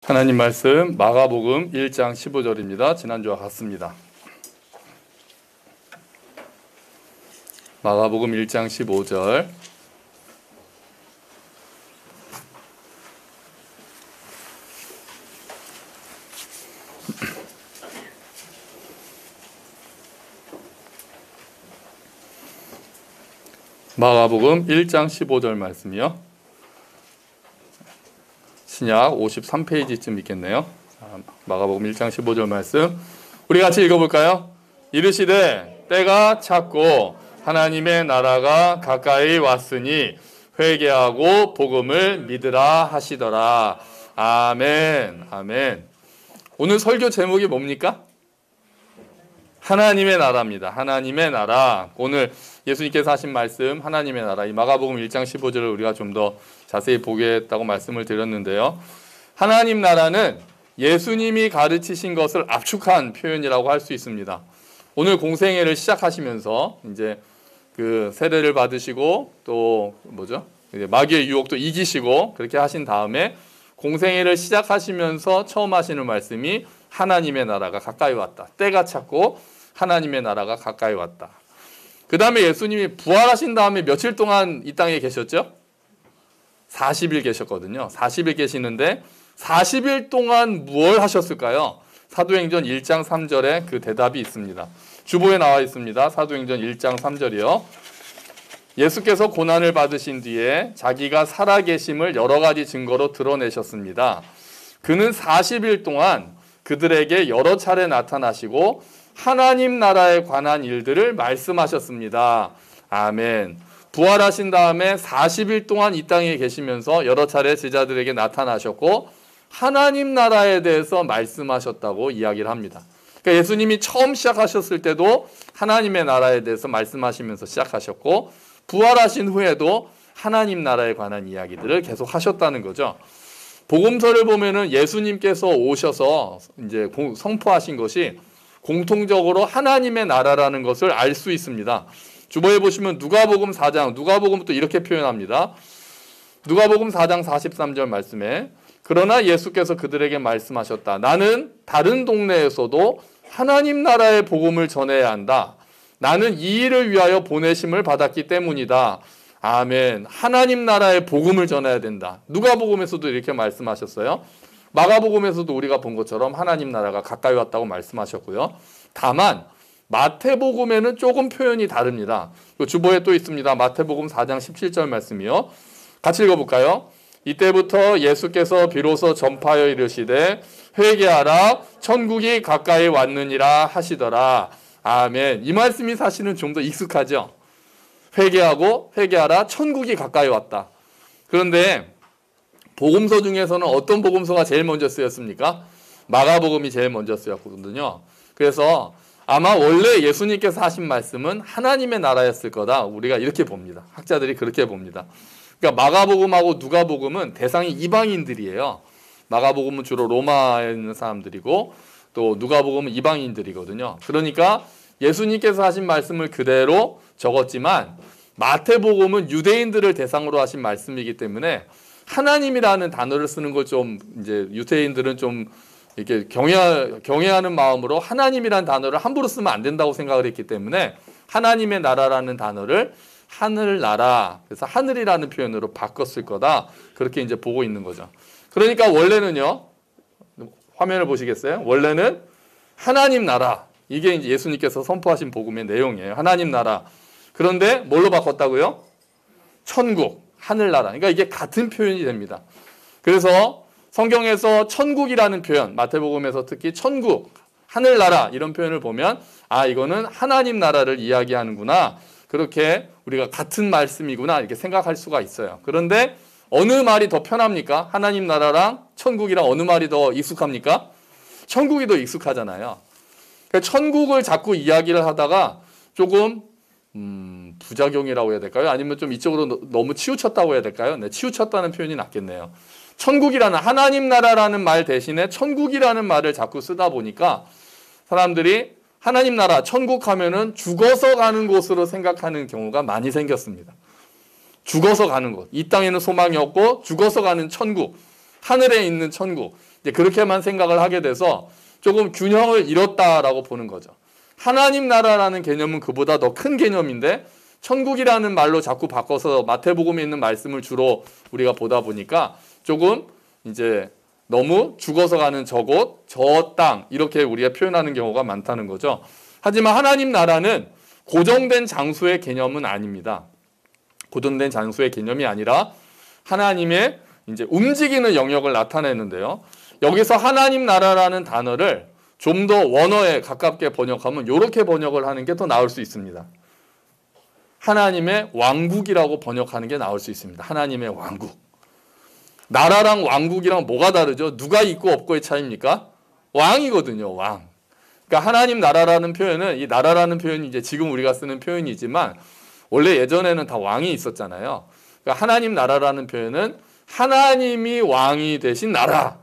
하나님 말씀 마가복음 1장 15절입니다. 지난주와 같습니다. 마가복음 1장 15절. 마가복음 1장 15절 말씀이요. 신약 53페이지쯤 있겠네요. 마가복음 1장 15절 말씀 우리 같이 읽어볼까요? 이르시되 때가 찼고 하나님의 나라가 가까이 왔으니 회개하고 복음을 믿으라 하시더라. 아멘. 아멘. 오늘 설교 제목이 뭡니까? 하나님의 나라입니다. 하나님의 나라. 오늘 예수님께서 하신 말씀 하나님의 나라, 이 마가복음 1장 15절을 우리가 좀 더 자세히 보겠다고 말씀을 드렸는데요. 하나님 나라는 예수님이 가르치신 것을 압축한 표현이라고 할 수 있습니다. 오늘 공생애를 시작하시면서 이제 그 세례를 받으시고 또 마귀의 유혹도 이기시고 그렇게 하신 다음에 공생애를 시작하시면서 처음 하시는 말씀이 하나님의 나라가 가까이 왔다. 때가 찼고 하나님의 나라가 가까이 왔다. 그 다음에 예수님이 부활하신 다음에 며칠 동안 이 땅에 계셨죠? 40일 계셨거든요. 40일 계시는데 40일 동안 무엇을 하셨을까요? 사도행전 1장 3절에 그 대답이 있습니다. 주보에 나와 있습니다. 사도행전 1장 3절이요. 예수께서 고난을 받으신 뒤에 자기가 살아계심을 여러 가지 증거로 드러내셨습니다. 그는 40일 동안 그들에게 여러 차례 나타나시고 하나님 나라에 관한 일들을 말씀하셨습니다. 아멘. 부활하신 다음에 40일 동안 이 땅에 계시면서 여러 차례 제자들에게 나타나셨고 하나님 나라에 대해서 말씀하셨다고 이야기를 합니다. 그러니까 예수님이 처음 시작하셨을 때도 하나님의 나라에 대해서 말씀하시면서 시작하셨고 부활하신 후에도 하나님 나라에 관한 이야기들을 계속 하셨다는 거죠. 복음서를 보면은 예수님께서 오셔서 이제 선포하신 것이 공통적으로 하나님의 나라라는 것을 알 수 있습니다. 주보에 보시면 누가복음 4장, 누가복음도 이렇게 표현합니다. 누가복음 4장 43절 말씀에 그러나 예수께서 그들에게 말씀하셨다. 나는 다른 동네에서도 하나님 나라의 복음을 전해야 한다. 나는 이 일을 위하여 보내심을 받았기 때문이다. 아멘. 하나님 나라의 복음을 전해야 된다. 누가복음에서도 이렇게 말씀하셨어요. 마가복음에서도 우리가 본 것처럼 하나님 나라가 가까이 왔다고 말씀하셨고요. 다만 마태복음에는 조금 표현이 다릅니다. 주보에 또 있습니다. 마태복음 4장 17절 말씀이요. 같이 읽어볼까요? 이때부터 예수께서 비로소 전파하여 이르시되 회개하라 천국이 가까이 왔느니라 하시더라. 아멘. 이 말씀이 사실은 좀 더 익숙하죠. 회개하라 천국이 가까이 왔다. 그런데 복음서 중에서는 어떤 복음서가 제일 먼저 쓰였습니까? 마가복음이 제일 먼저 쓰였거든요. 그래서 아마 원래 예수님께서 하신 말씀은 하나님의 나라였을 거다. 우리가 이렇게 봅니다. 학자들이 그렇게 봅니다. 그러니까 마가복음하고 누가복음은 대상이 이방인들이에요. 마가복음은 주로 로마에 있는 사람들이고 또 누가복음은 이방인들이거든요. 그러니까 예수님께서 하신 말씀을 그대로 적었지만 마태복음은 유대인들을 대상으로 하신 말씀이기 때문에 하나님이라는 단어를 쓰는 걸 좀 이제 유대인들은 좀 이렇게 경외하는 마음으로 하나님이라는 단어를 함부로 쓰면 안 된다고 생각을 했기 때문에 하나님의 나라라는 단어를 하늘나라, 그래서 하늘이라는 표현으로 바꿨을 거다. 그렇게 이제 보고 있는 거죠. 그러니까 원래는요, 화면을 보시겠어요? 원래는 하나님 나라, 이게 이제 예수님께서 선포하신 복음의 내용이에요. 하나님 나라. 그런데 뭘로 바꿨다고요? 천국, 하늘나라. 그러니까 이게 같은 표현이 됩니다. 그래서 성경에서 천국이라는 표현, 마태복음에서 특히 천국, 하늘나라 이런 표현을 보면 아, 이거는 하나님 나라를 이야기하는구나. 그렇게 우리가 같은 말씀이구나 이렇게 생각할 수가 있어요. 그런데 어느 말이 더 편합니까? 하나님 나라랑 천국이랑 어느 말이 더 익숙합니까? 천국이 더 익숙하잖아요. 그러니까 천국을 자꾸 이야기를 하다가 조금 부작용이라고 해야 될까요? 아니면 좀 이쪽으로 너무 치우쳤다고 해야 될까요? 네, 치우쳤다는 표현이 낫겠네요. 천국이라는 하나님 나라라는 말 대신에 천국이라는 말을 자꾸 쓰다 보니까 사람들이 하나님 나라, 천국 하면은 죽어서 가는 곳으로 생각하는 경우가 많이 생겼습니다. 죽어서 가는 곳. 이 땅에는 소망이 없고 죽어서 가는 천국. 하늘에 있는 천국. 이제 그렇게만 생각을 하게 돼서 조금 균형을 잃었다라고 보는 거죠. 하나님 나라라는 개념은 그보다 더 큰 개념인데 천국이라는 말로 자꾸 바꿔서 마태복음에 있는 말씀을 주로 우리가 보다 보니까 조금 이제 너무 죽어서 가는 저곳, 저 땅 이렇게 우리가 표현하는 경우가 많다는 거죠. 하지만 하나님 나라는 고정된 장소의 개념은 아닙니다. 고정된 장소의 개념이 아니라 하나님의 이제 움직이는 영역을 나타내는데요. 여기서 하나님 나라라는 단어를 좀 더 원어에 가깝게 번역하면 이렇게 번역을 하는 게 더 나을 수 있습니다. 하나님의 왕국이라고 번역하는 게 나올 수 있습니다. 하나님의 왕국. 나라랑 왕국이랑 뭐가 다르죠? 누가 있고 없고의 차이입니까? 왕이거든요, 왕. 그러니까 하나님 나라라는 표현은, 이 나라라는 표현이 이제 지금 우리가 쓰는 표현이지만 원래 예전에는 다 왕이 있었잖아요. 그러니까 하나님 나라라는 표현은 하나님이 왕이 되신 나라.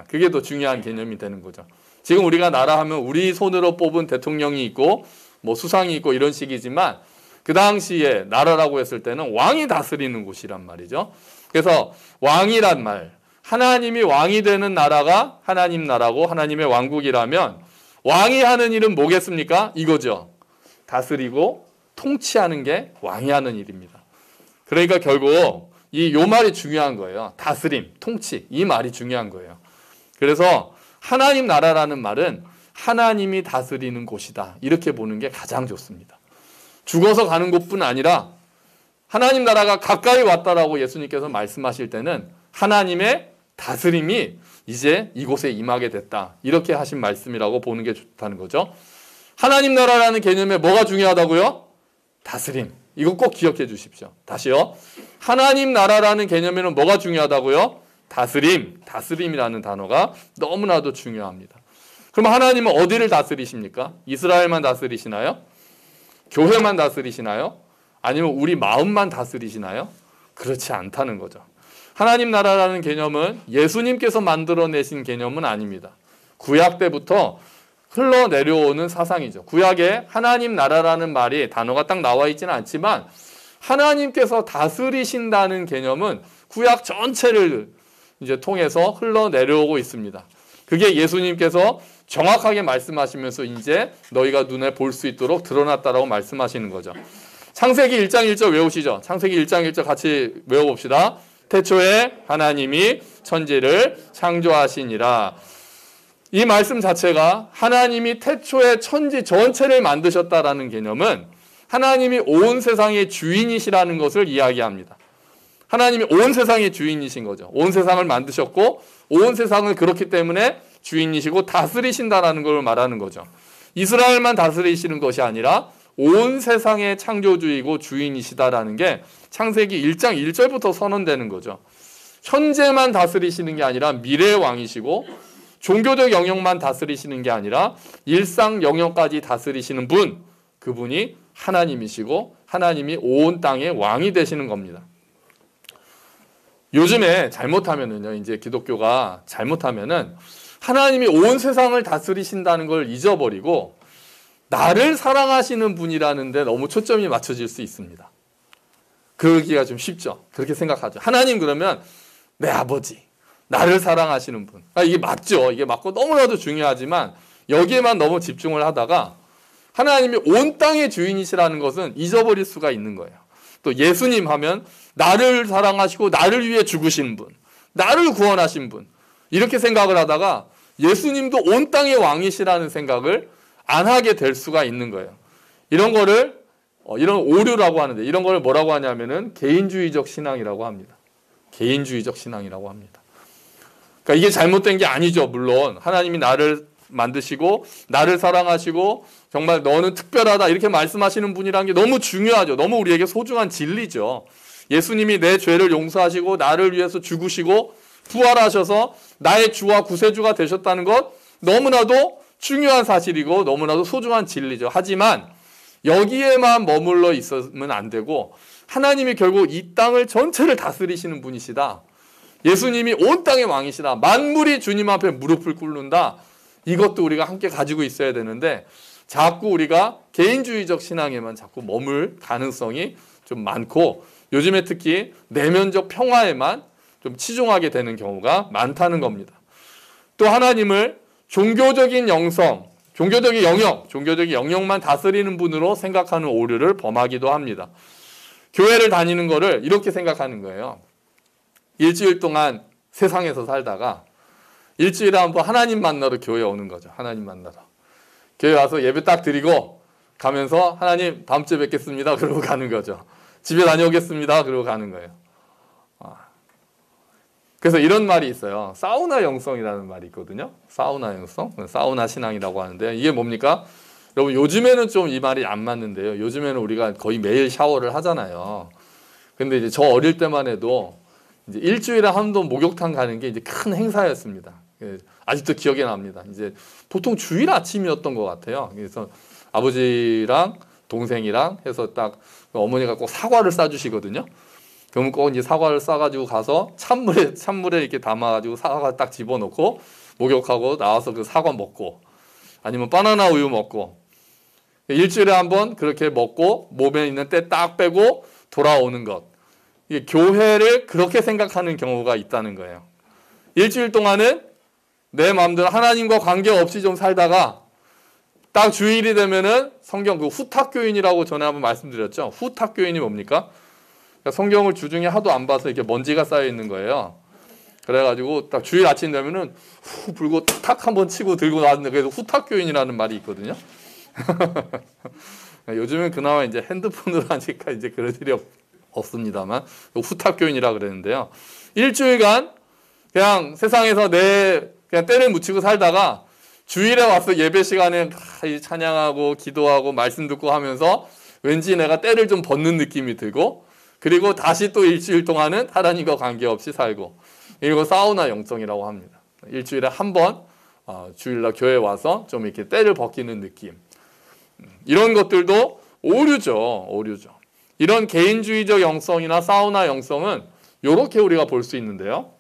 그게 더 중요한 개념이 되는 거죠. 지금 우리가 나라 하면 우리 손으로 뽑은 대통령이 있고 뭐 수상이 있고 이런 식이지만 그 당시에 나라라고 했을 때는 왕이 다스리는 곳이란 말이죠. 그래서 왕이란 말, 하나님이 왕이 되는 나라가 하나님 나라고 하나님의 왕국이라면 왕이 하는 일은 뭐겠습니까? 이거죠. 다스리고 통치하는 게 왕이 하는 일입니다. 그러니까 결국 요 말이 중요한 거예요. 다스림, 통치, 이 말이 중요한 거예요. 그래서 하나님 나라라는 말은 하나님이 다스리는 곳이다. 이렇게 보는 게 가장 좋습니다. 죽어서 가는 곳뿐 아니라 하나님 나라가 가까이 왔다라고 예수님께서 말씀하실 때는 하나님의 다스림이 이제 이곳에 임하게 됐다. 이렇게 하신 말씀이라고 보는 게 좋다는 거죠. 하나님 나라라는 개념에 뭐가 중요하다고요? 다스림. 이거 꼭 기억해 주십시오. 다시요. 하나님 나라라는 개념에는 뭐가 중요하다고요? 다스림. 다스림이라는 단어가 너무나도 중요합니다. 그럼 하나님은 어디를 다스리십니까? 이스라엘만 다스리시나요? 교회만 다스리시나요? 아니면 우리 마음만 다스리시나요? 그렇지 않다는 거죠. 하나님 나라라는 개념은 예수님께서 만들어내신 개념은 아닙니다. 구약 때부터 흘러내려오는 사상이죠. 구약에 하나님 나라라는 말이 단어가 딱 나와 있지는 않지만 하나님께서 다스리신다는 개념은 구약 전체를 이제 통해서 흘러내려오고 있습니다. 그게 예수님께서 정확하게 말씀하시면서 이제 너희가 눈에 볼 수 있도록 드러났다라고 말씀하시는 거죠. 창세기 1장 1절 외우시죠. 창세기 1장 1절 같이 외워봅시다. 태초에 하나님이 천지를 창조하시니라. 이 말씀 자체가 하나님이 태초에 천지 전체를 만드셨다라는 개념은 하나님이 온 세상의 주인이시라는 것을 이야기합니다. 하나님이 온 세상의 주인이신 거죠. 온 세상을 만드셨고 온 세상을 그렇기 때문에 주인이시고 다스리신다라는 걸 말하는 거죠. 이스라엘만 다스리시는 것이 아니라 온 세상의 창조주이고 주인이시다라는 게 창세기 1장 1절부터 선언되는 거죠. 현재만 다스리시는 게 아니라 미래의 왕이시고 종교적 영역만 다스리시는 게 아니라 일상 영역까지 다스리시는 분, 그분이 하나님이시고 하나님이 온 땅의 왕이 되시는 겁니다. 요즘에 잘못하면은요, 이제 기독교가 잘못하면은 하나님이 온 세상을 다스리신다는 걸 잊어버리고 나를 사랑하시는 분이라는 데 너무 초점이 맞춰질 수 있습니다. 그러기가 좀 쉽죠. 그렇게 생각하죠. 하나님 그러면 내 아버지, 나를 사랑하시는 분. 이게 맞죠. 이게 맞고 너무나도 중요하지만 여기에만 너무 집중을 하다가 하나님이 온 땅의 주인이시라는 것은 잊어버릴 수가 있는 거예요. 또 예수님 하면 나를 사랑하시고 나를 위해 죽으신 분, 나를 구원하신 분, 이렇게 생각을 하다가 예수님도 온 땅의 왕이시라는 생각을 안 하게 될 수가 있는 거예요. 이런 거를 이런 오류라고 하는데 이런 걸 뭐라고 하냐면은 개인주의적 신앙이라고 합니다. 개인주의적 신앙이라고 합니다. 그러니까 이게 잘못된 게 아니죠. 물론 하나님이 나를 만드시고 나를 사랑하시고 정말 너는 특별하다 이렇게 말씀하시는 분이라는 게 너무 중요하죠. 너무 우리에게 소중한 진리죠. 예수님이 내 죄를 용서하시고 나를 위해서 죽으시고 부활하셔서 나의 주와 구세주가 되셨다는 것 너무나도 중요한 사실이고 너무나도 소중한 진리죠. 하지만 여기에만 머물러 있으면 안 되고 하나님이 결국 이 땅을 전체를 다스리시는 분이시다. 예수님이 온 땅의 왕이시다. 만물이 주님 앞에 무릎을 꿇는다. 이것도 우리가 함께 가지고 있어야 되는데 자꾸 우리가 개인주의적 신앙에만 자꾸 머물 가능성이 좀 많고 요즘에 특히 내면적 평화에만 좀 치중하게 되는 경우가 많다는 겁니다. 또 하나님을 종교적인 영성, 종교적인 영역만 다스리는 분으로 생각하는 오류를 범하기도 합니다. 교회를 다니는 거를 이렇게 생각하는 거예요. 일주일 동안 세상에서 살다가 일주일에 한번 하나님 만나러 교회에 오는 거죠. 하나님 만나러. 교회 와서 예배 딱 드리고 가면서 하나님 다음 주에 뵙겠습니다. 그러고 가는 거죠. 집에 다녀오겠습니다. 그러고 가는 거예요. 그래서 이런 말이 있어요. 사우나 영성이라는 말이 있거든요. 사우나 영성, 사우나 신앙이라고 하는데 이게 뭡니까? 여러분 요즘에는 좀 이 말이 안 맞는데요. 요즘에는 우리가 거의 매일 샤워를 하잖아요. 근데 이제 저 어릴 때만 해도 이제 일주일에 한 번 목욕탕 가는 게 이제 큰 행사였습니다. 아직도 기억에 납니다. 이제 보통 주일 아침이었던 것 같아요. 그래서 아버지랑 동생이랑 해서 딱 어머니가 꼭 사과를 싸주시거든요. 그러면 꼭 이제 사과를 싸가지고 가서 찬물에 이렇게 담아가지고 사과 딱 집어넣고 목욕하고 나와서 그 사과 먹고 아니면 바나나 우유 먹고 일주일에 한 번 그렇게 먹고 몸에 있는 때 딱 빼고 돌아오는 것. 이게 교회를 그렇게 생각하는 경우가 있다는 거예요. 일주일 동안은 내 마음대로 하나님과 관계없이 좀 살다가 딱 주일이 되면은 성경 그 후탁교인이라고 전에 한번 말씀드렸죠. 후탁교인이 뭡니까? 그러니까 성경을 주중에 하도 안 봐서 이렇게 먼지가 쌓여 있는 거예요. 그래가지고 딱 주일 아침 되면은 후 불고 탁 한번 치고 들고 나왔는데 그래서 후탁교인이라는 말이 있거든요. 요즘은 그나마 이제 핸드폰으로 하니까 이제 그럴 일이 없습니다만 후탁교인이라 그랬는데요. 일주일간 그냥 세상에서 그냥 때를 묻히고 살다가 주일에 와서 예배 시간에 찬양하고 기도하고 말씀 듣고 하면서 왠지 내가 때를 좀 벗는 느낌이 들고 그리고 다시 또 일주일 동안은 하나님과 관계없이 살고 이거 사우나 영성이라고 합니다. 일주일에 한 번 주일날 교회에 와서 좀 이렇게 때를 벗기는 느낌. 이런 것들도 오류죠. 이런 개인주의적 영성이나 사우나 영성은 이렇게 우리가 볼 수 있는데요.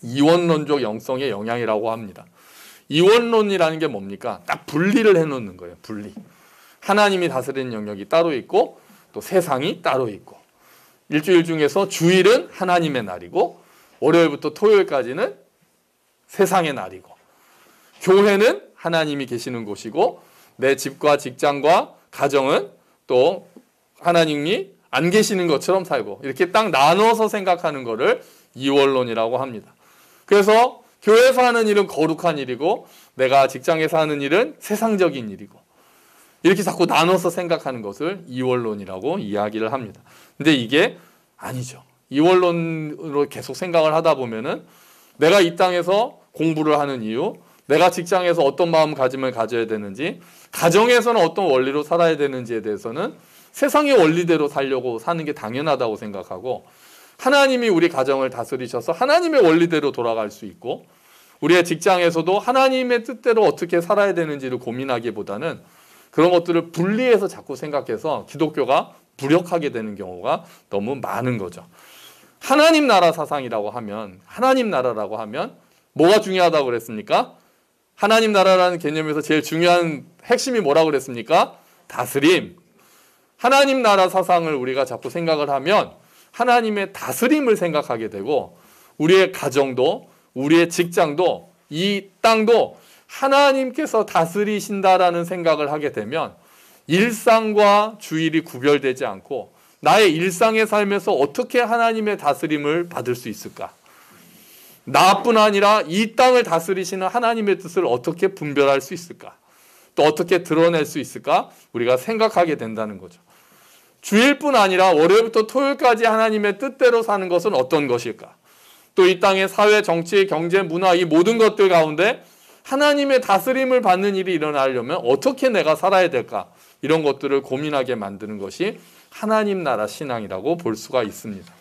이원론적 영성의 영향이라고 합니다. 이원론이라는 게 뭡니까? 딱 분리를 해놓는 거예요. 분리. 하나님이 다스리는 영역이 따로 있고 또 세상이 따로 있고 일주일 중에서 주일은 하나님의 날이고 월요일부터 토요일까지는 세상의 날이고 교회는 하나님이 계시는 곳이고 내 집과 직장과 가정은 또 하나님이 안 계시는 것처럼 살고 이렇게 딱 나눠서 생각하는 거를 이원론이라고 합니다. 그래서 교회에서 하는 일은 거룩한 일이고 내가 직장에서 하는 일은 세상적인 일이고 이렇게 자꾸 나눠서 생각하는 것을 이원론이라고 이야기를 합니다. 근데 이게 아니죠. 이원론으로 계속 생각을 하다 보면은 내가 이 땅에서 공부를 하는 이유, 내가 직장에서 어떤 마음가짐을 가져야 되는지, 가정에서는 어떤 원리로 살아야 되는지에 대해서는 세상의 원리대로 살려고 사는 게 당연하다고 생각하고 하나님이 우리 가정을 다스리셔서 하나님의 원리대로 돌아갈 수 있고 우리의 직장에서도 하나님의 뜻대로 어떻게 살아야 되는지를 고민하기보다는 그런 것들을 분리해서 자꾸 생각해서 기독교가 무력하게 되는 경우가 너무 많은 거죠. 하나님 나라 사상이라고 하면 하나님 나라라고 하면 뭐가 중요하다고 그랬습니까? 하나님 나라라는 개념에서 제일 중요한 핵심이 뭐라고 그랬습니까? 다스림. 하나님 나라 사상을 우리가 자꾸 생각을 하면 하나님의 다스림을 생각하게 되고 우리의 가정도 우리의 직장도 이 땅도 하나님께서 다스리신다라는 생각을 하게 되면 일상과 주일이 구별되지 않고 나의 일상의 삶에서 어떻게 하나님의 다스림을 받을 수 있을까? 나뿐 아니라 이 땅을 다스리시는 하나님의 뜻을 어떻게 분별할 수 있을까? 또 어떻게 드러낼 수 있을까? 우리가 생각하게 된다는 거죠. 주일뿐 아니라 월요일부터 토요일까지 하나님의 뜻대로 사는 것은 어떤 것일까? 또 이 땅의 사회, 정치, 경제, 문화 이 모든 것들 가운데 하나님의 다스림을 받는 일이 일어나려면 어떻게 내가 살아야 될까? 이런 것들을 고민하게 만드는 것이 하나님 나라 신앙이라고 볼 수가 있습니다.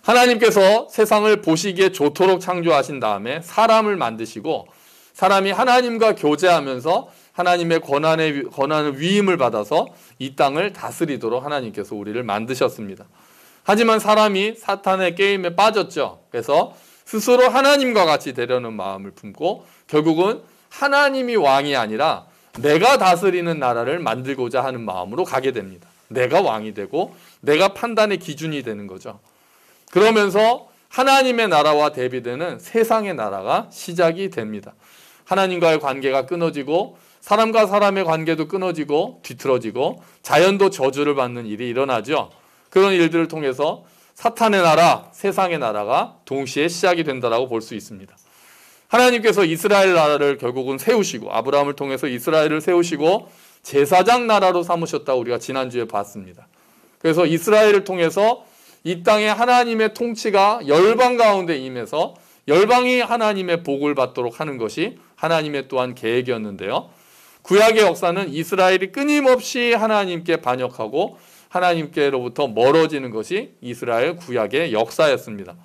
하나님께서 세상을 보시기에 좋도록 창조하신 다음에 사람을 만드시고 사람이 하나님과 교제하면서 하나님의 권한을 위임을 받아서 이 땅을 다스리도록 하나님께서 우리를 만드셨습니다. 하지만 사람이 사탄의 게임에 빠졌죠. 그래서 스스로 하나님과 같이 되려는 마음을 품고 결국은 하나님이 왕이 아니라 내가 다스리는 나라를 만들고자 하는 마음으로 가게 됩니다. 내가 왕이 되고 내가 판단의 기준이 되는 거죠. 그러면서 하나님의 나라와 대비되는 세상의 나라가 시작이 됩니다. 하나님과의 관계가 끊어지고 사람과 사람의 관계도 끊어지고 뒤틀어지고 자연도 저주를 받는 일이 일어나죠. 그런 일들을 통해서 사탄의 나라, 세상의 나라가 동시에 시작이 된다고 볼 수 있습니다. 하나님께서 이스라엘 나라를 결국은 세우시고 아브라함을 통해서 이스라엘을 세우시고 제사장 나라로 삼으셨다고 우리가 지난주에 봤습니다. 그래서 이스라엘을 통해서 이 땅에 하나님의 통치가 열방 가운데 임해서 열방이 하나님의 복을 받도록 하는 것이 하나님의 또한 계획이었는데요. 구약의 역사는 이스라엘이 끊임없이 하나님께 반역하고 하나님께로부터 멀어지는 것이 이스라엘 구약의 역사였습니다.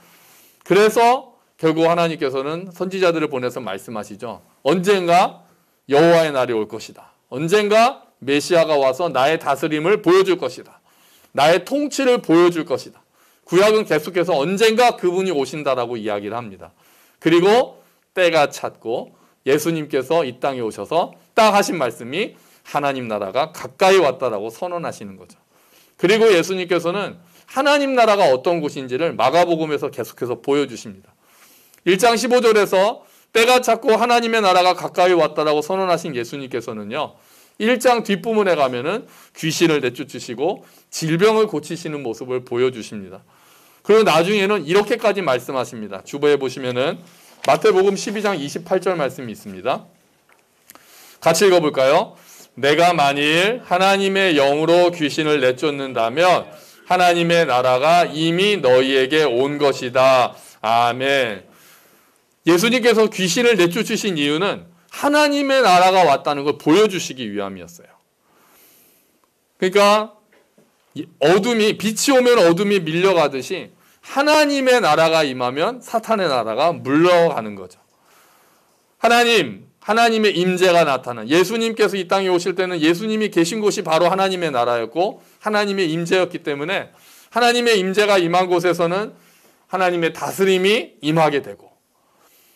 그래서 결국 하나님께서는 선지자들을 보내서 말씀하시죠. 언젠가 여호와의 날이 올 것이다. 언젠가 메시아가 와서 나의 다스림을 보여줄 것이다. 나의 통치를 보여줄 것이다. 구약은 계속해서 언젠가 그분이 오신다라고 이야기를 합니다. 그리고 때가 찼고 예수님께서 이 땅에 오셔서 딱 하신 말씀이 하나님 나라가 가까이 왔다라고 선언하시는 거죠. 그리고 예수님께서는 하나님 나라가 어떤 곳인지를 마가복음에서 계속해서 보여주십니다. 1장 15절에서 때가 찼고 하나님의 나라가 가까이 왔다라고 선언하신 예수님께서는요. 1장 뒷부분에 가면은 귀신을 내쫓으시고 질병을 고치시는 모습을 보여주십니다. 그리고 나중에는 이렇게까지 말씀하십니다. 주보에 보시면은 마태복음 12장 28절 말씀이 있습니다. 같이 읽어볼까요? 내가 만일 하나님의 영으로 귀신을 내쫓는다면 하나님의 나라가 이미 너희에게 온 것이다. 아멘. 예수님께서 귀신을 내쫓으신 이유는 하나님의 나라가 왔다는 걸 보여주시기 위함이었어요. 그러니까 빛이 오면 어둠이 밀려가듯이 하나님의 나라가 임하면 사탄의 나라가 물러가는 거죠. 하나님의 임재가 나타난, 예수님께서 이 땅에 오실 때는 예수님이 계신 곳이 바로 하나님의 나라였고 하나님의 임재였기 때문에 하나님의 임재가 임한 곳에서는 하나님의 다스림이 임하게 되고,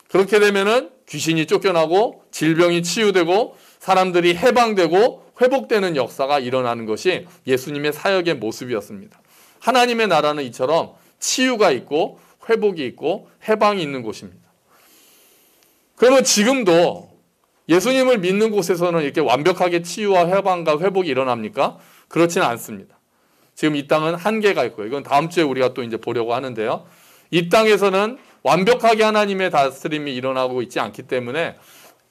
그렇게 되면은 귀신이 쫓겨나고 질병이 치유되고 사람들이 해방되고 회복되는 역사가 일어나는 것이 예수님의 사역의 모습이었습니다. 하나님의 나라는 이처럼 치유가 있고 회복이 있고 해방이 있는 곳입니다. 그러면 지금도 예수님을 믿는 곳에서는 이렇게 완벽하게 치유와 해방과 회복이 일어납니까? 그렇지는 않습니다. 지금 이 땅은 한계가 있고요. 이건 다음 주에 우리가 또 이제 보려고 하는데요. 이 땅에서는 완벽하게 하나님의 다스림이 일어나고 있지 않기 때문에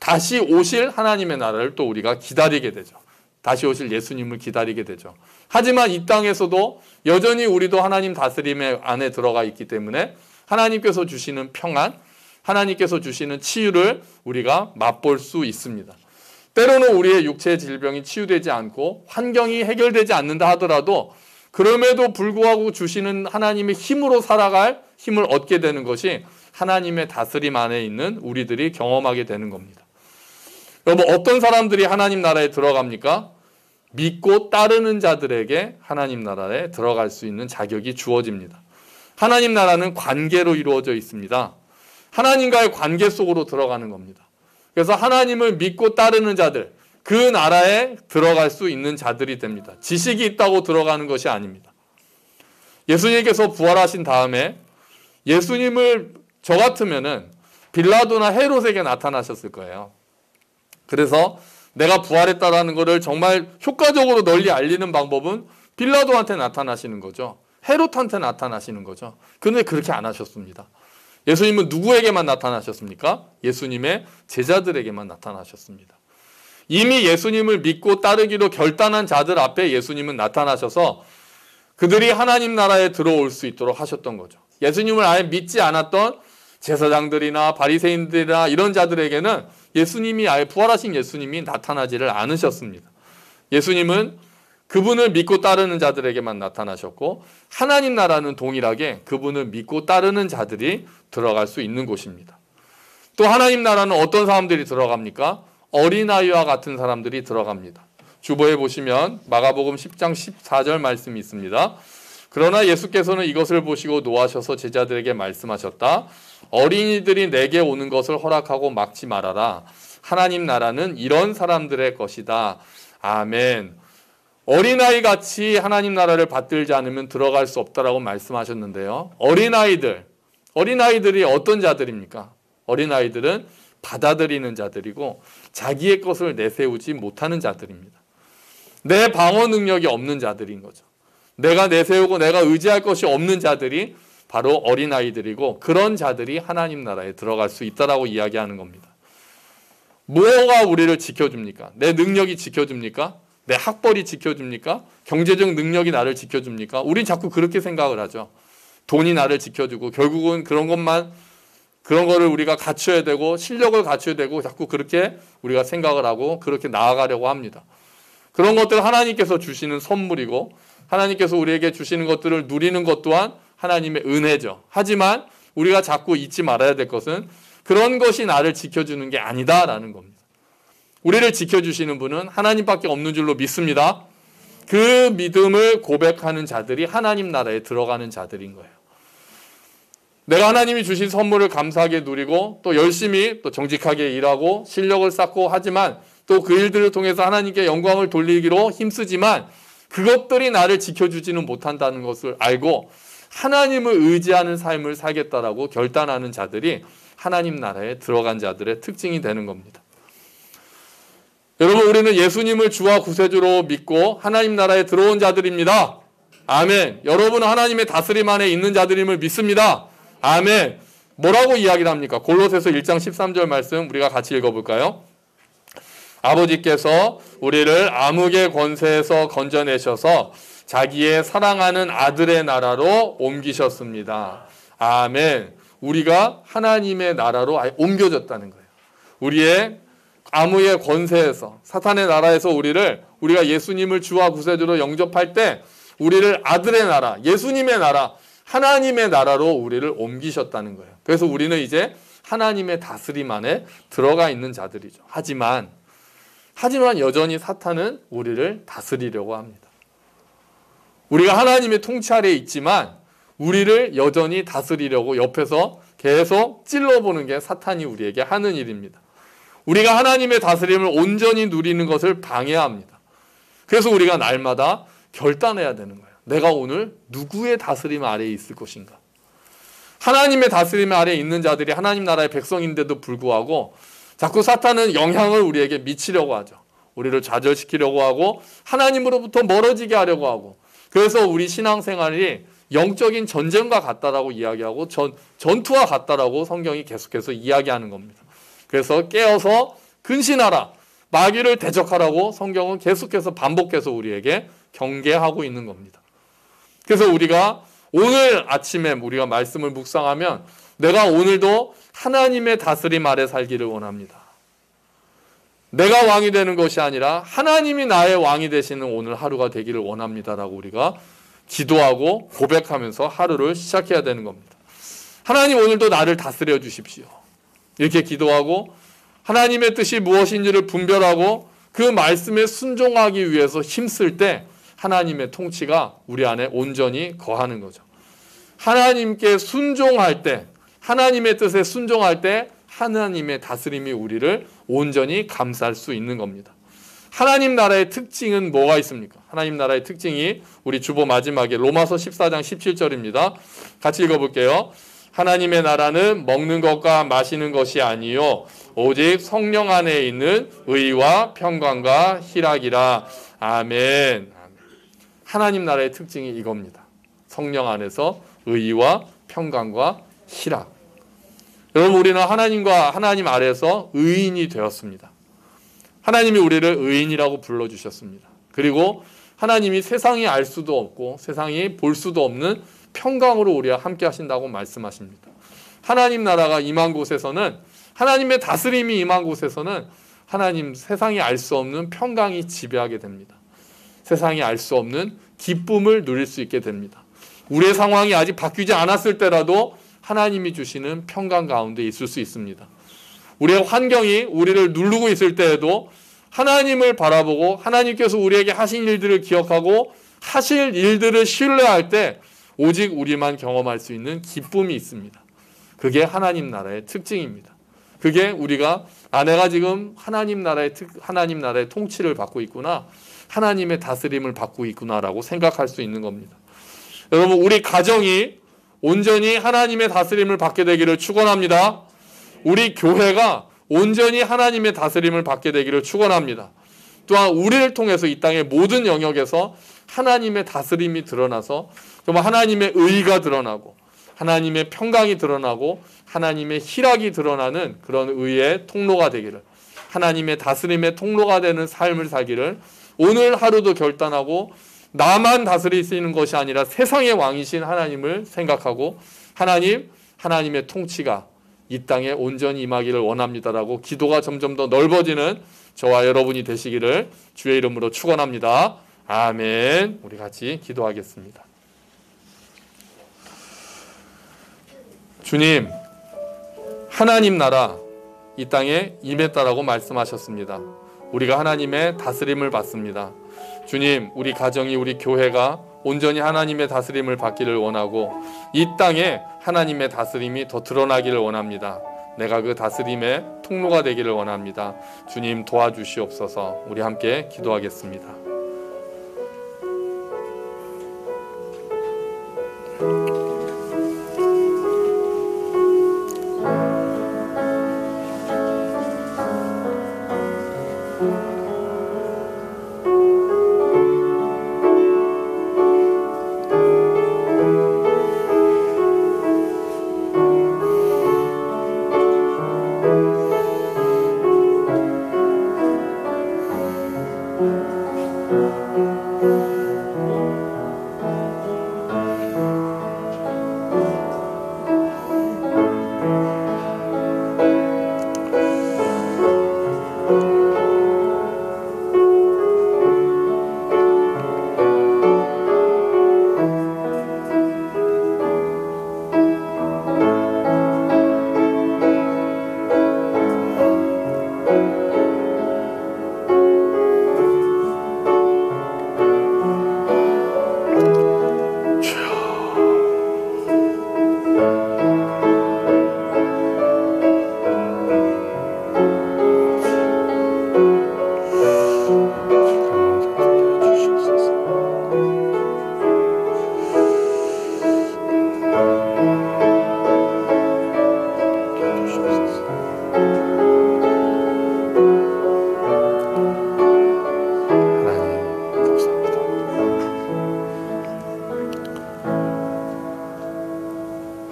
다시 오실 하나님의 나라를 또 우리가 기다리게 되죠. 다시 오실 예수님을 기다리게 되죠. 하지만 이 땅에서도 여전히 우리도 하나님 다스림의 안에 들어가 있기 때문에 하나님께서 주시는 평안, 하나님께서 주시는 치유를 우리가 맛볼 수 있습니다. 때로는 우리의 육체의 질병이 치유되지 않고 환경이 해결되지 않는다 하더라도 그럼에도 불구하고 주시는 하나님의 힘으로 살아갈 힘을 얻게 되는 것이 하나님의 다스림 안에 있는 우리들이 경험하게 되는 겁니다. 여러분, 어떤 사람들이 하나님 나라에 들어갑니까? 믿고 따르는 자들에게 하나님 나라에 들어갈 수 있는 자격이 주어집니다. 하나님 나라는 관계로 이루어져 있습니다. 하나님과의 관계 속으로 들어가는 겁니다. 그래서 하나님을 믿고 따르는 자들, 그 나라에 들어갈 수 있는 자들이 됩니다. 지식이 있다고 들어가는 것이 아닙니다. 예수님께서 부활하신 다음에 예수님을 저 같으면은 빌라도나 헤롯에게 나타나셨을 거예요. 그래서 내가 부활했다라는 것을 정말 효과적으로 널리 알리는 방법은 빌라도한테 나타나시는 거죠. 헤롯한테 나타나시는 거죠. 그런데 그렇게 안 하셨습니다. 예수님은 누구에게만 나타나셨습니까? 예수님의 제자들에게만 나타나셨습니다. 이미 예수님을 믿고 따르기로 결단한 자들 앞에 예수님은 나타나셔서 그들이 하나님 나라에 들어올 수 있도록 하셨던 거죠. 예수님을 아예 믿지 않았던 제사장들이나 바리새인들이나 이런 자들에게는 예수님이 아예 부활하신 예수님이 나타나지를 않으셨습니다. 예수님은 그분을 믿고 따르는 자들에게만 나타나셨고 하나님 나라는 동일하게 그분을 믿고 따르는 자들이 들어갈 수 있는 곳입니다. 또 하나님 나라는 어떤 사람들이 들어갑니까? 어린아이와 같은 사람들이 들어갑니다. 주보에 보시면 마가복음 10장 14절 말씀이 있습니다. 그러나 예수께서는 이것을 보시고 노하셔서 제자들에게 말씀하셨다. 어린이들이 내게 오는 것을 허락하고 막지 말아라. 하나님 나라는 이런 사람들의 것이다. 아멘. 어린아이 같이 하나님 나라를 받들지 않으면 들어갈 수 없다라고 말씀하셨는데요. 어린아이들이 어떤 자들입니까? 어린아이들은 받아들이는 자들이고 자기의 것을 내세우지 못하는 자들입니다. 내 방어 능력이 없는 자들인 거죠. 내가 내세우고 내가 의지할 것이 없는 자들이 바로 어린아이들이고 그런 자들이 하나님 나라에 들어갈 수 있다라고 이야기하는 겁니다. 뭐가 우리를 지켜줍니까? 내 능력이 지켜줍니까? 내 학벌이 지켜줍니까? 경제적 능력이 나를 지켜줍니까? 우린 자꾸 그렇게 생각을 하죠. 돈이 나를 지켜주고 결국은 그런 거를 우리가 갖춰야 되고 실력을 갖춰야 되고 자꾸 그렇게 우리가 생각을 하고 그렇게 나아가려고 합니다. 그런 것들 하나님께서 주시는 선물이고 하나님께서 우리에게 주시는 것들을 누리는 것 또한 하나님의 은혜죠. 하지만 우리가 자꾸 잊지 말아야 될 것은 그런 것이 나를 지켜주는 게 아니다라는 겁니다. 우리를 지켜주시는 분은 하나님밖에 없는 줄로 믿습니다. 그 믿음을 고백하는 자들이 하나님 나라에 들어가는 자들인 거예요. 내가 하나님이 주신 선물을 감사하게 누리고 또 열심히 또 정직하게 일하고 실력을 쌓고 하지만 또 그 일들을 통해서 하나님께 영광을 돌리기로 힘쓰지만 그것들이 나를 지켜주지는 못한다는 것을 알고 하나님을 의지하는 삶을 살겠다라고 결단하는 자들이 하나님 나라에 들어간 자들의 특징이 되는 겁니다. 여러분, 우리는 예수님을 주와 구세주로 믿고 하나님 나라에 들어온 자들입니다. 아멘. 여러분은 하나님의 다스림 안에 있는 자들임을 믿습니다. 아멘. 뭐라고 이야기를 합니까? 골로새서 1장 13절 말씀 우리가 같이 읽어볼까요? 아버지께서 우리를 암흑의 권세에서 건져내셔서 자기의 사랑하는 아들의 나라로 옮기셨습니다. 아멘. 우리가 하나님의 나라로 아예 옮겨졌다는 거예요. 우리의 암흑의 권세에서 사탄의 나라에서 우리가 예수님을 주와 구세주로 영접할 때 우리를 아들의 나라, 예수님의 나라, 하나님의 나라로 우리를 옮기셨다는 거예요. 그래서 우리는 이제 하나님의 다스림 안에 들어가 있는 자들이죠. 하지만 여전히 사탄은 우리를 다스리려고 합니다. 우리가 하나님의 통치 아래에 있지만 우리를 여전히 다스리려고 옆에서 계속 찔러보는 게 사탄이 우리에게 하는 일입니다. 우리가 하나님의 다스림을 온전히 누리는 것을 방해합니다. 그래서 우리가 날마다 결단해야 되는 거예요. 내가 오늘 누구의 다스림 아래에 있을 것인가? 하나님의 다스림 아래에 있는 자들이 하나님 나라의 백성인데도 불구하고 자꾸 사탄은 영향을 우리에게 미치려고 하죠. 우리를 좌절시키려고 하고 하나님으로부터 멀어지게 하려고 하고 그래서 우리 신앙생활이 영적인 전쟁과 같다라고 이야기하고 전투와 같다라고 성경이 계속해서 이야기하는 겁니다. 그래서 깨어서 근신하라, 마귀를 대적하라고 성경은 계속해서 반복해서 우리에게 경계하고 있는 겁니다. 그래서 우리가 오늘 아침에 우리가 말씀을 묵상하면 내가 오늘도 하나님의 다스림 아래 살기를 원합니다. 내가 왕이 되는 것이 아니라 하나님이 나의 왕이 되시는 오늘 하루가 되기를 원합니다라고 우리가 기도하고 고백하면서 하루를 시작해야 되는 겁니다. 하나님 오늘도 나를 다스려 주십시오. 이렇게 기도하고 하나님의 뜻이 무엇인지를 분별하고 그 말씀에 순종하기 위해서 힘쓸 때 하나님의 통치가 우리 안에 온전히 거하는 거죠. 하나님께 순종할 때, 하나님의 뜻에 순종할 때 하나님의 다스림이 우리를 온전히 감쌀 수 있는 겁니다. 하나님 나라의 특징은 뭐가 있습니까? 하나님 나라의 특징이 우리 주보 마지막에 로마서 14장 17절입니다. 같이 읽어볼게요. 하나님의 나라는 먹는 것과 마시는 것이 아니요 오직 성령 안에 있는 의와 평강과 희락이라. 아멘. 하나님 나라의 특징이 이겁니다. 성령 안에서 의와 평강과 희락. 여러분, 우리는 하나님 아래에서 의인이 되었습니다. 하나님이 우리를 의인이라고 불러주셨습니다. 그리고 하나님이 세상이 알 수도 없고 세상이 볼 수도 없는 평강으로 우리와 함께 하신다고 말씀하십니다. 하나님 나라가 임한 곳에서는, 하나님의 다스림이 임한 곳에서는 하나님 세상이 알 수 없는 평강이 지배하게 됩니다. 세상이 알 수 없는 기쁨을 누릴 수 있게 됩니다. 우리의 상황이 아직 바뀌지 않았을 때라도 하나님이 주시는 평강 가운데 있을 수 있습니다. 우리의 환경이 우리를 누르고 있을 때에도 하나님을 바라보고 하나님께서 우리에게 하신 일들을 기억하고 하실 일들을 신뢰할 때 오직 우리만 경험할 수 있는 기쁨이 있습니다. 그게 하나님 나라의 특징입니다. 그게 우리가 내가 지금 하나님 나라의 통치를 받고 있구나, 하나님의 다스림을 받고 있구나라고 생각할 수 있는 겁니다. 여러분, 우리 가정이 온전히 하나님의 다스림을 받게 되기를 축원합니다. 우리 교회가 온전히 하나님의 다스림을 받게 되기를 축원합니다. 또한 우리를 통해서 이 땅의 모든 영역에서 하나님의 다스림이 드러나서 정말 하나님의 의가 드러나고 하나님의 평강이 드러나고 하나님의 희락이 드러나는 그런 의의 통로가 되기를, 하나님의 다스림의 통로가 되는 삶을 살기를 오늘 하루도 결단하고, 나만 다스릴 수 있는 것이 아니라 세상의 왕이신 하나님을 생각하고 하나님의 통치가 이 땅에 온전히 임하기를 원합니다라고 기도가 점점 더 넓어지는 저와 여러분이 되시기를 주의 이름으로 축원합니다. 아멘. 우리 같이 기도하겠습니다. 주님, 하나님 나라 이 땅에 임했다라고 말씀하셨습니다. 우리가 하나님의 다스림을 받습니다. 주님, 우리 가정이, 우리 교회가 온전히 하나님의 다스림을 받기를 원하고 이 땅에 하나님의 다스림이 더 드러나기를 원합니다. 내가 그 다스림의 통로가 되기를 원합니다. 주님 도와주시옵소서. 우리 함께 기도하겠습니다.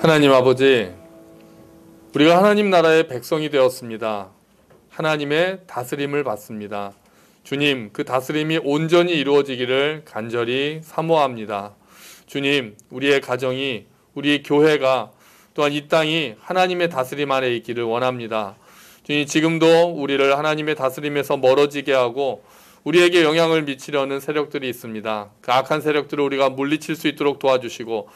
하나님 아버지, 우리가 하나님 나라의 백성이 되었습니다. 하나님의 다스림을 받습니다. 주님, 그 다스림이 온전히 이루어지기를 간절히 사모합니다. 주님, 우리의 가정이, 우리 교회가, 또한 이 땅이 하나님의 다스림 아래 있기를 원합니다. 주님, 지금도 우리를 하나님의 다스림에서 멀어지게 하고 우리에게 영향을 미치려는 세력들이 있습니다. 그 악한 세력들을 우리가 물리칠 수 있도록 도와주시고,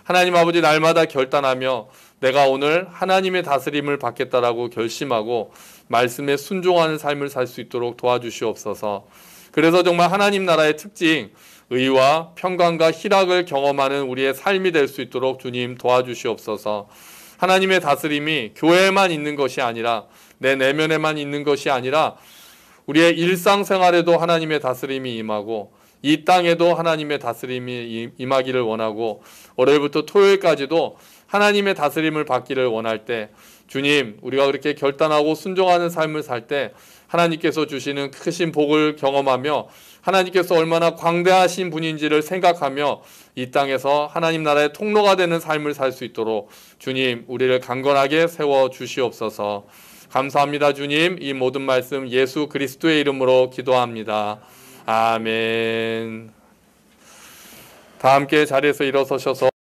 하나님 아버지, 날마다 결단하며 내가 오늘 하나님의 다스림을 받겠다라고 결심하고 말씀에 순종하는 삶을 살 수 있도록 도와주시옵소서. 그래서 정말 하나님 나라의 특징, 의와 평강과 희락을 경험하는 우리의 삶이 될 수 있도록 주님 도와주시옵소서. 하나님의 다스림이 교회에만 있는 것이 아니라, 내 내면에만 있는 것이 아니라 우리의 일상생활에도 하나님의 다스림이 임하고 이 땅에도 하나님의 다스림이 임하기를 원하고, 월요일부터 토요일까지도 하나님의 다스림을 받기를 원할 때, 주님, 우리가 그렇게 결단하고 순종하는 삶을 살 때 하나님께서 주시는 크신 복을 경험하며 하나님께서 얼마나 광대하신 분인지를 생각하며 이 땅에서 하나님 나라의 통로가 되는 삶을 살 수 있도록 주님, 우리를 강건하게 세워 주시옵소서. 감사합니다. 주님, 이 모든 말씀 예수 그리스도의 이름으로 기도합니다. 아멘. 다 함께 자리에서 일어서셔서